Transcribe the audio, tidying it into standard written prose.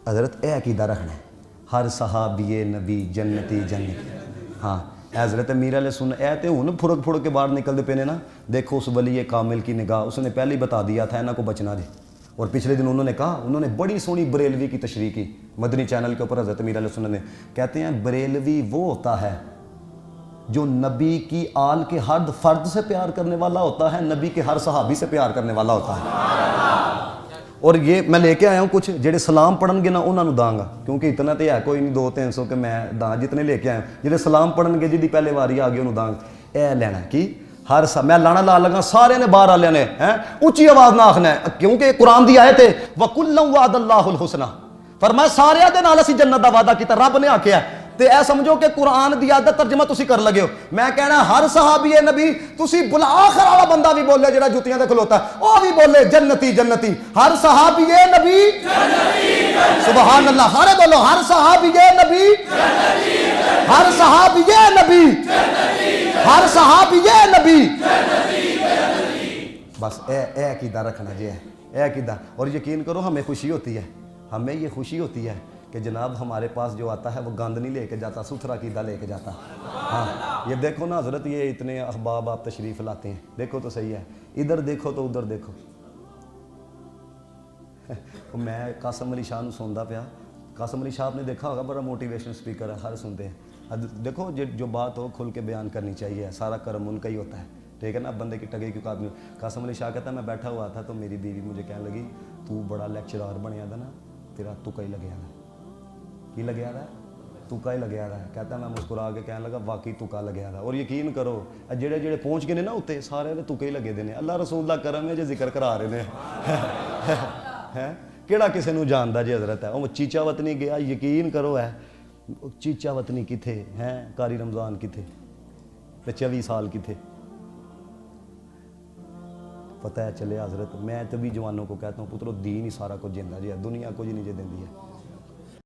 حضرت اے عقیدہ رکھنا ہے ہر صحابی نبی جنتی جنتی. ہاں حضرت امیر علیہ سنت اے تے ہن پھڑک پھڑک کے باہر نکلتے پے نے نا. دیکھو اس ولی کامل کی نگاہ, اس نے پہلے ہی بتا دیا تھا انہاں کو بچنا جی. اور پچھلے دن انہوں نے کہا, انہوں نے بڑی سونی بریلوی کی تشریح کی مدنی چینل کے اوپر حضرت امیر علیہ سنت نے. کہتے ہیں بریلوی وہ ہوتا ہے جو نبی کی آل کے ہر فرد سے پیار کرنے والا ہوتا ہے, نبی کے ہر صحابی سے پیار کرنے والا ہوتا ہے. اور یہ میں لے کے آیا ہوں کچھ جڑے سلام پڑھن گے نا انہوں نے داں گا, کیونکہ اتنا تو ہے کوئی نہیں 200-300 کہ میں داں, جتنے لے کے آیا ہوں جڑے سلام پڑھن گے جی پہلے واری آ گئی انہوں داں گا. اے لینا کی ہر میں لانا لا لگا سارے نے باہر والے نے اونچی آواز نہ آخنا ہے, کیونکہ قرآن دی آیت ہے وَكُلًّا وَعَدَ اللَّهُ الْحُسْنَى, فرمایا سارے دے نال اسی جنت دا وعدہ کیتا, رب نے آکھیا. تے اے سمجھو کہ قرآن دی عادت ترجمہ تسی کر لگے ہو. میں کہنا ہر صحابی نبی تسی بلا آخر والا بندہ بھی بولے جڑا جوتیاں دے کھلوتا ہے او بھی بولے جنتی جنتی. ہر صحابی نبی جنتی جنتی, سبحان اللہ, سارے بولو ہر صحابی نبی جنتی جنتی, ہر صحابی نبی جنتی, ہر صحابی نبی جنتی جنتی. بس اے عقیدہ رکھنا جی, اے عقیدہ. اور یقین کرو ہمیں خوشی ہوتی ہے, ہمیں یہ خوشی ہوتی ہے کہ جناب ہمارے پاس جو آتا ہے وہ گند نہیں لے کے جاتا, ستھرا عقیدہ لے کے جاتا. ہاں یہ دیکھو نا حضرت, یہ اتنے احباب آپ تشریف لاتے ہیں, دیکھو تو صحیح ہے, ادھر دیکھو تو ادھر دیکھو. میں قاسم علی شاہ سنتا پیا, قاسم علی شاہ آپ نے دیکھا ہوگا بڑا موٹیویشن اسپیکر ہے, ہر سنتے ہیں. دیکھو جو بات ہو کھل کے بیان کرنی چاہیے, سارا کرم ان کا ہی ہوتا ہے, ٹھیک ہے نا. بندے کی ٹگے کیوں آدمی. قاسم علی شاہ کہتا ہے میں بیٹھا ہوا تھا تو میری بیوی مجھے کہنے لگی تو بڑا لیکچرار بنیا تھا نا, تیرا تکا ہی لگیا تھا. کی لگیا رہا ہے, تکا ہی لگیا رہا ہے. کہتا ہے میں مسکرا کے کہنے لگا واقعی تکا لگیا رہا. اور یقین کرو جڑے جڑے پہنچ گئے نا اتنے سارے نے تکے ہی لگے دے نے. اللہ رسول دا کرم ہے جو ذکر کرا رہے ہیں. کیڑا کسے نو جاندا جی حضرت ہے. وہ چیچا وطنی گیا, یقین کرو ہے چیچا وطنی کتھے ہیں, قاری رمضان کتھے, 24 سال کتھے. پتہ ہے چلے حضرت, میں تو بھی جوانوں کو کہتا ہوں پترو دین ہی سارا کچھ جیندا جی, دنیا کچھ نہیں جے دیندی ہے.